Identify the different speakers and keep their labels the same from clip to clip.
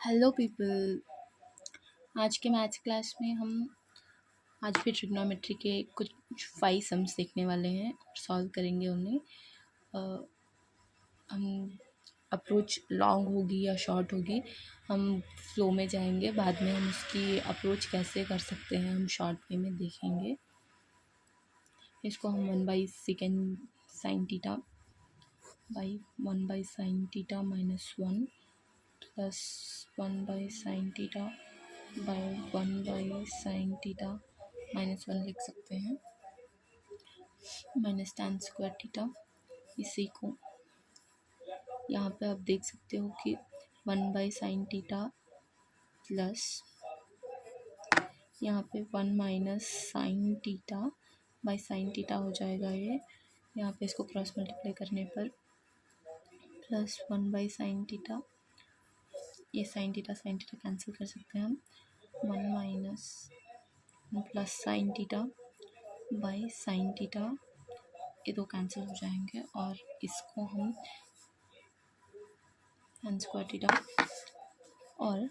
Speaker 1: Hello people. आज के maths class में हम आज भी ट्रिग्नोमेट्री के कुछ 5 सम्स देखने वाले हैं और सॉल्व करेंगे उन्हें। हम अप्रोच लॉन्ग होगी या शॉर्ट होगी, हम फ्लो में जाएंगे। बाद में हम उसकी अप्रोच कैसे कर सकते हैं हम शॉर्ट वे में देखेंगे। इसको हम 1/sec sin theta by 1/sin theta -1 plus 1/sin theta by 1/sin theta -1 लिख सकते हैं, माइनस tan स्क्वायर थीटा। इसी को यहाँ पे आप देख सकते हो कि 1/sin थीटा प्लस यहाँ पे 1 - sin theta by sin theta हो जाएगा। ये यहाँ पे इसको क्रॉस मल्टीप्लाई करने पर प्लस 1/sin थीटा, ये sin थीटा कैंसिल कर सकते हैं हम। 1 - plus sin theta by sin theta, ये दो कैंसिल हो जाएंगे और इसको हम tan स्क्वायर थीटा और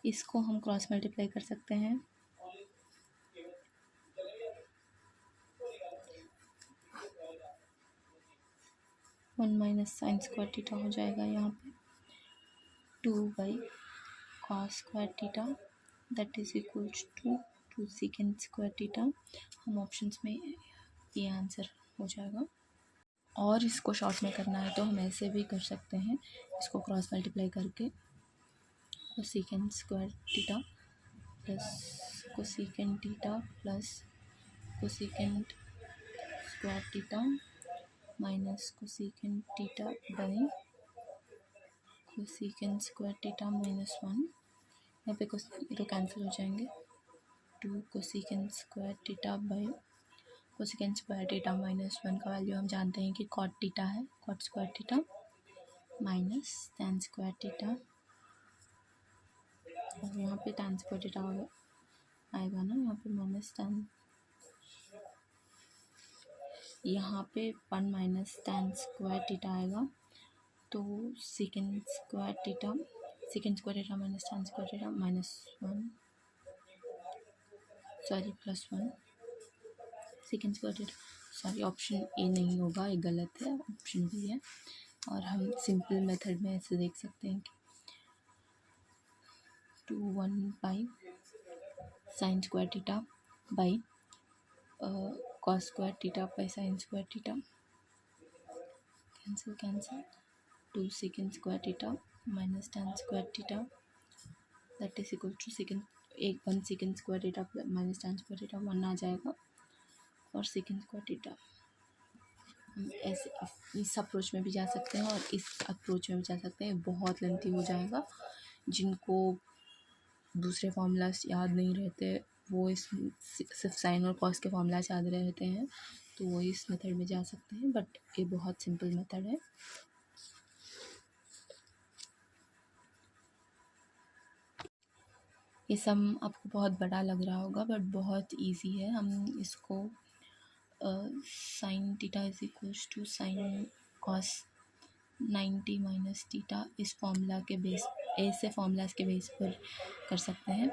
Speaker 1: इसको हम क्रॉस मल्टीप्लाई कर सकते हैं। One minus sine square theta हो जाएगा यहाँ पे 2/cos square theta that is equals to 2 secant square theta. हम ऑप्शंस में ये आंसर हो जाएगा। और इसको शॉर्ट में करना है तो हम ऐसे भी कर सकते हैं, इसको क्रॉस मल्टीप्लाई करके cosecant square theta plus cosecant theta plus cosecant square theta minus cosecant theta by cosecant square theta -1। यहाँ पे तो कैंसिल हो जाएंगे। 2 cosecant square theta by cosecant square theta -1 का वैल्यू हम जानते हैं कि कॉट थीटा है, cot square theta minus tan square theta, और यहाँ पे tan स्क्वायर थीटा आएगा ना, यहाँ पे माइनस tan, यहाँ पे 1 माइनस tan स्क्वायर थीटा आएगा तो second square theta minus tan square theta -1 sorry +1 second square theta, sorry option A नहीं होगा, ये गलत है, ऑप्शन बी है। और हम सिंपल मेथड में ऐसे देख सकते हैं कि 2 1/sin square theta by cos square theta by sin square theta, cancel 2 secant square theta minus tan square theta that is equal to 1 secant square theta minus tan square theta 1 आ जाएगा और secant square theta. हम ऐसे इस approach में भी जा सकते हैं और इस अप्रोच में भी जा सकते हैं, बहुत लेंथी हो जाएगा। जिनको दूसरे फार्मूलाज याद नहीं रहते वो इस सिर्फ साइन और कॉस के फार्मूलाज याद रहते हैं तो वो इस मेथड में जा सकते हैं, बट ये बहुत सिंपल मेथड है। ये सम आपको बहुत बड़ा लग रहा होगा बट बहुत इजी है। हम इसको sine theta is equals to sine cos 90 minus theta इस फॉर्मूला के बेस, ऐसे फॉर्मूलाज के बेस पर कर सकते हैं।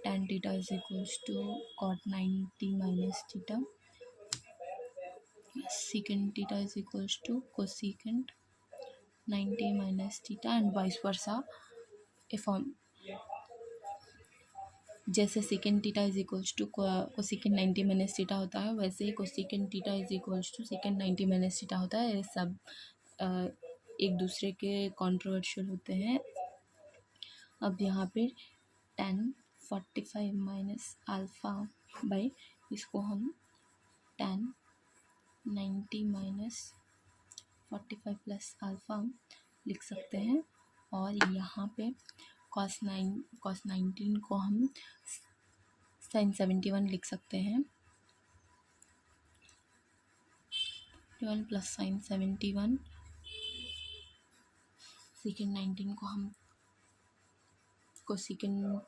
Speaker 1: tan theta is equals to cot 90 minus theta, second theta is equals to cosecant 90 minus theta and vice versa. जैसे second theta is equals to cosecant 90 minus theta होता है, वैसे ही cosecant theta is equals to second 90 minus theta होता है। ये सब एक दूसरे के कॉन्ट्रोवर्शियल होते हैं। अब यहाँ पे tan 45 माइनस अल्फ़ा बाई इसको हम tan 90 माइनस 45 प्लस अल्फ़ा लिख सकते हैं। और यहाँ पे cos 19 को हम sin 71 लिख सकते हैं, 12 प्लस sin 71, सेकेंड 19 को हम कोसेकेंट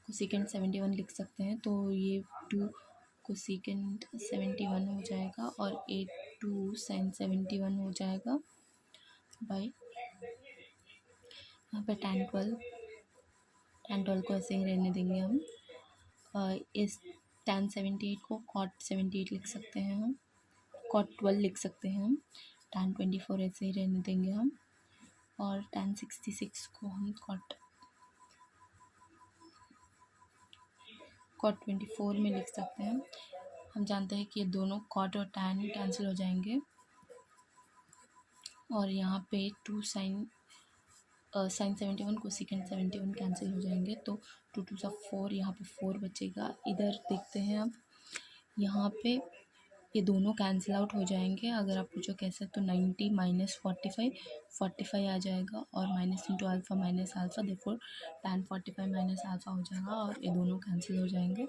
Speaker 1: 71 लिख सकते हैं, तो ये 2 कोसेकेंट 71 हो जाएगा और 2 sin 71 हो जाएगा बाई यहाँ पे tan 12 tan 12 को ऐसे ही रहने देंगे हम। इस tan 78 को cot 78 लिख सकते हैं हम, cot 12 लिख सकते हैं हम। tan 24 ऐसे ही रहने देंगे हम, और tan 66 को हम cot 24 में लिख सकते हैं। हम जानते हैं कि ये दोनों cot और tan कैंसिल हो जाएंगे, और यहाँ पे 2 sin 71 को secant 71 कैंसिल हो जाएंगे, तो 2 2 सा 4, यहाँ पे 4 बचेगा। इधर देखते हैं अब, यहाँ पे ये दोनों कैंसिल आउट हो जाएंगे। अगर आप पूछो कैसे, तो 90 माइनस 45 आ जाएगा, और minus into alpha minus alpha, therefore tan 45 minus alpha हो जाएगा, और ये दोनों कैंसिल हो जाएंगे।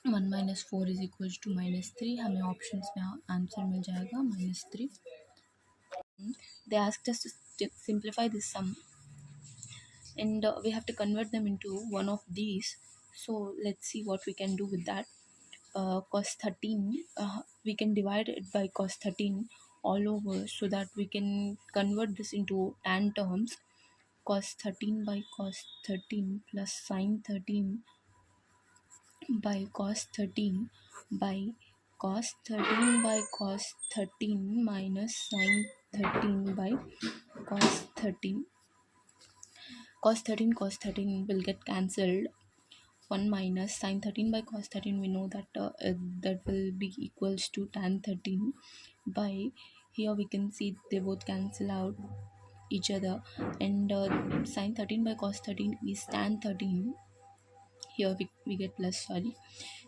Speaker 1: 1 माइनस 4 इज इक्वल्स टू -3, हमें ऑप्शंस में आंसर मिल जाएगा -3। They asked us to simplify this sum, and we have to convert them into one of these. So let's see what we can do with that. Cos 13, we can divide it by cos 13 all over, so that we can convert this into tan terms. Cos 13 by cos 13 plus sin 13 by cos 13 by cos 13 by cos 13 minus sin 13 by cos 13. Cos 13 will get cancelled. 1 minus sin 13 by cos 13, we know that that will be equals to tan 13 by, here we can see they both cancel out each other, and sin 13 by cos 13 is tan 13. Here we get plus, sorry,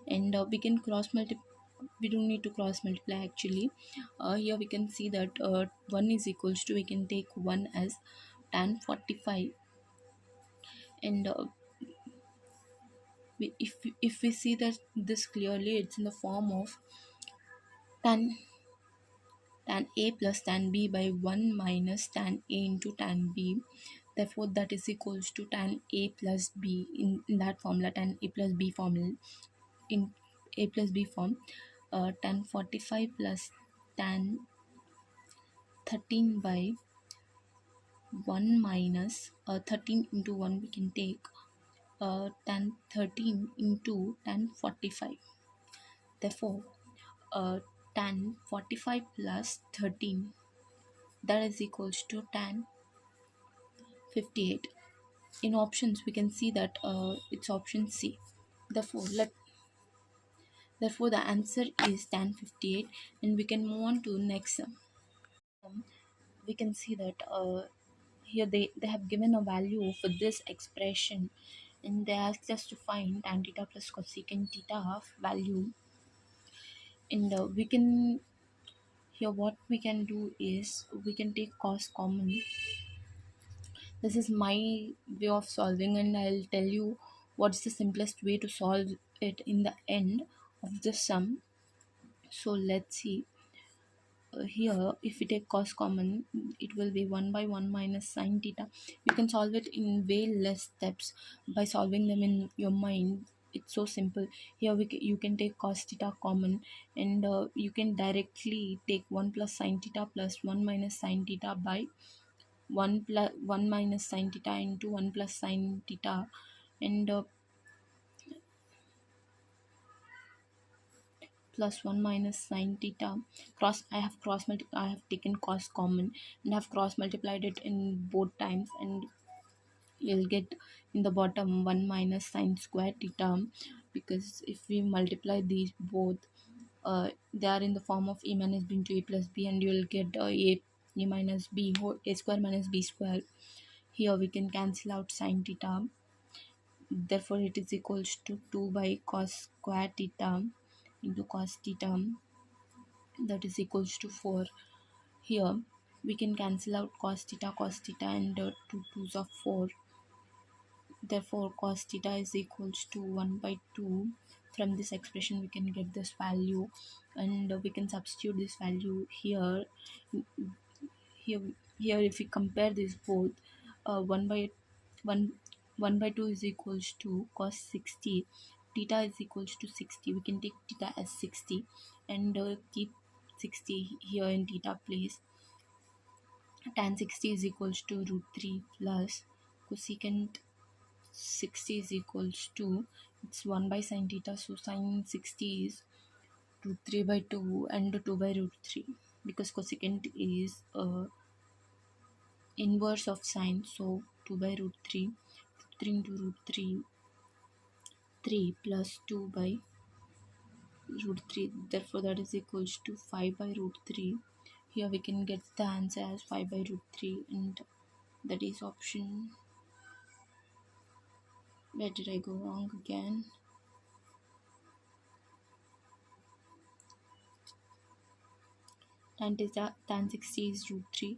Speaker 1: and we can cross multiply. We don't need to cross multiply actually. Here we can see that 1 is equals to, we can take 1 as tan 45, and if we see that this clearly, it's in the form of tan a plus tan b by 1 minus tan a into tan b. Therefore that is equals to tan a plus b in that formula, tan a plus b formula, in a plus b form. Tan 45 plus tan 13 by 1 minus 13 into 1, we can take tan 13 into tan 45. Therefore tan 45 plus 13, that is equals to tan 58. In options we can see that it's option C. Therefore the answer is tan 58, and we can move on to next sum. We can see that here they have given a value for this expression, and they asked us to find tan theta plus cosecant theta value. And we can, here what we can do is we can take cos common. This is my way of solving, and I'll tell you what's the simplest way to solve it in the end of the sum. So let's see. Here if we take cos common, it will be 1 by 1 minus sin theta. You can solve it in way less steps by solving them in your mind. It's so simple. Here you can take cos theta common, and you can directly take 1 plus sin theta plus 1 minus sin theta by 1 minus sin theta into 1 plus sin theta, and plus 1 minus sin theta. I have taken cos common, and have cross multiplied it in both times, and you'll get in the bottom 1 minus sin square theta, because if we multiply these both, they are in the form of a minus b into a plus b, and you'll get a minus b whole, a square minus b square. Here we can cancel out sin theta. Therefore it is equals to 2 by cos square theta into cos theta, that is equals to 4. Here we can cancel out cos theta, and 2 2s are 4. Therefore cos theta is equals to 1 by 2. From this expression we can get this value, and we can substitute this value here. here Here if we compare these both, 1 by 1 1 by 2 is equals to cos 60. Theta is equals to 60. We can take theta as 60, and keep 60 here in theta place. Tan 60 is equals to root 3 plus cosecant 60 is equals to, it's 1 by sine theta, so sine 60 is root 3 by 2 and 2 by root 3, because cosecant is inverse of sine, so 2 by root 3, 3 into root 3, 3 plus 2 by root 3, therefore that is equals to 5 by root 3. Here we can get the answer as 5 by root 3, and that is option. Where did I go wrong again? Tan 60 is root 3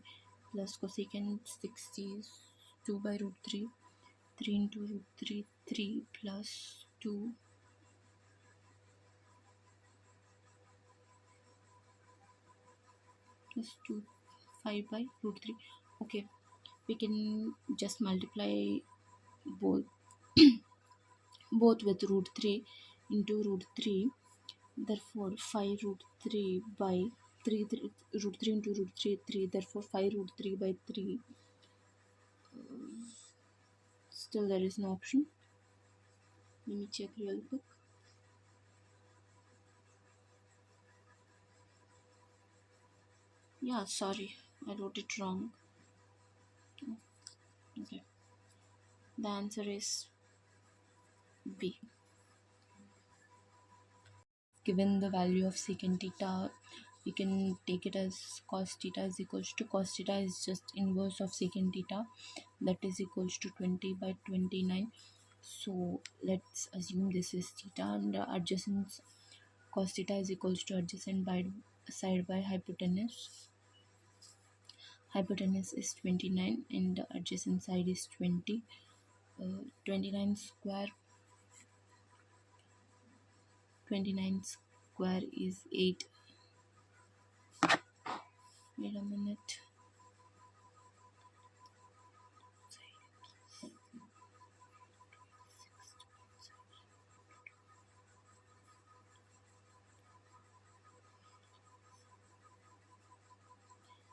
Speaker 1: plus cosecant 60 is 2 by root 3, 3 into root 3, 3 plus 2 plus 2, 5 by root 3. Okay, we can just multiply both with root 3 into root 3, therefore 5 root 3 by 3, root 3 into root 3, 3, therefore 5 root 3 by 3. Still there is no option. Let me check real quick. Yeah, sorry, I wrote it wrong. Okay, the answer is B. Given the value of secant theta, we can take it as cos theta is equals to, cos theta is just inverse of secant theta, that is equals to 20 by 29. So let's assume this is theta, and adjacent cos theta is equals to adjacent by side by hypotenuse. Hypotenuse is 29 and the adjacent side is 20. 29 square, 29 square is 8. Wait a minute.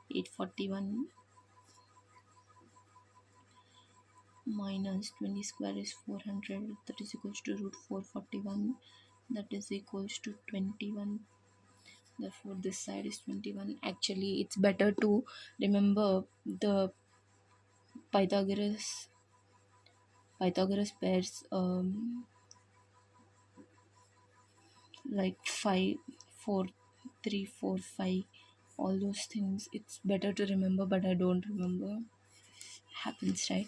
Speaker 1: 841 minus 20 square is 400, that is equals to root 441, that is equals to 21. Therefore this side is 21. Actually it's better to remember the Pythagoras pairs, like 5, 4, 3, 4, 5, all those things. It's better to remember, but I don't remember. Happens, right?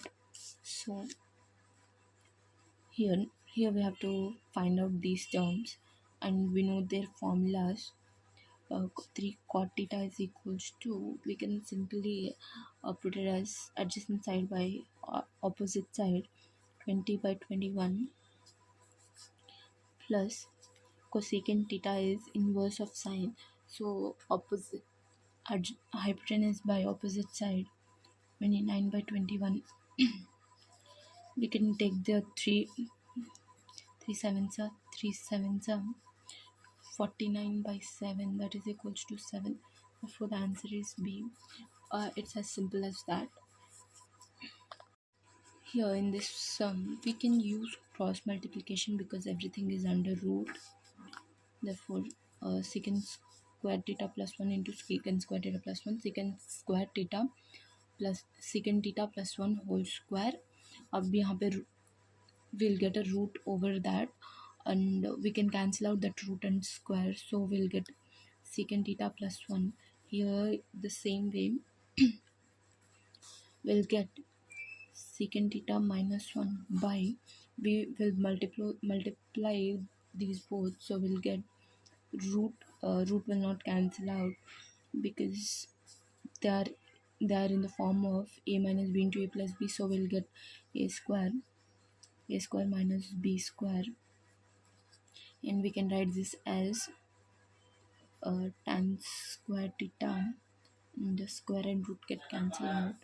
Speaker 1: So here we have to find out these terms, and we know their formulas. 3 cot theta is equals to, we can simply put it as adjacent side by opposite side, 20 by 21, plus cosecant theta is inverse of sine, so opposite hypotenuse by opposite side, 29 by 21. We can take the 3 sevens are 3 sevens are 49 by 7, that is equals to 7. Therefore the answer is B. It's as simple as that. Here in this sum we can use cross multiplication because everything is under root. Therefore secant square theta plus 1 into secant square theta plus 1, secant square theta plus secant theta plus 1 whole square. अब यहाँ पे we'll get a root over that, and we can cancel out that root and square, so we'll get secant theta plus 1. Here the same way we'll get secant theta minus 1 by, we will multiply these both, so we'll get root will not cancel out because they are in the form of a minus b into a plus b, so we'll get a square minus b square, and we can write this as tan square theta, and the square and root get cancelled out,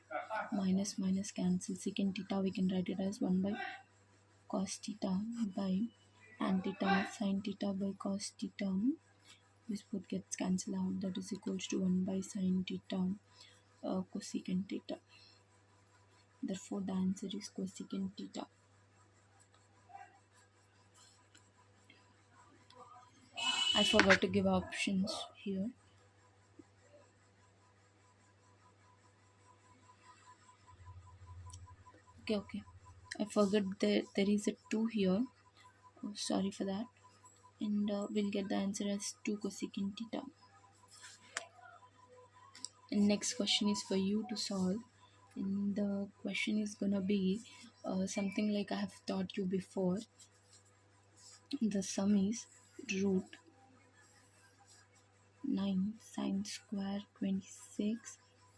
Speaker 1: minus cancel, secant theta we can write it as 1 by cos theta by tan theta sin theta by cos theta. This both gets cancelled out, that is equals to 1 by sin theta cosecant theta. Therefore the answer is cosecant theta. I forgot to give options here. Okay. I forgot there is a 2 here. Oh, sorry for that. And we'll get the answer as 2 cosecant theta. And next question is for you to solve. And the question is gonna be something like I have taught you before. The sum is root 9 sine square 26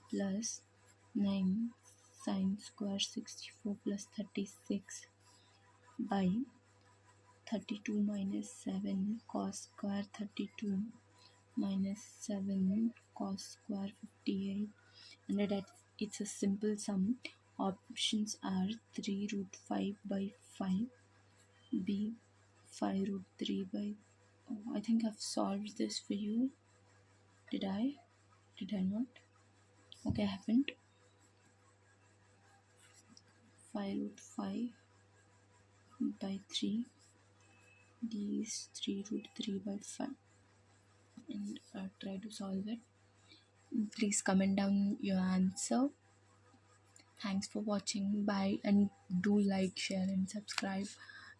Speaker 1: plus 9 sine square 64 plus 36 by 32 minus 7 cos square 32 minus 7 cos square 58, and it's a simple sum. Options are 3 root 5 by 5, b 5 root 3 by, oh, I think I've solved this for you. Did I not? Okay, I haven't. 5 root 5 by 3, d is 3 root 3 by 5, and try to solve it. Please comment down your answer. Thanks for watching. Bye, and do like, share and subscribe.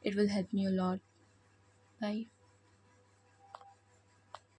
Speaker 1: It will help me a lot. Bye.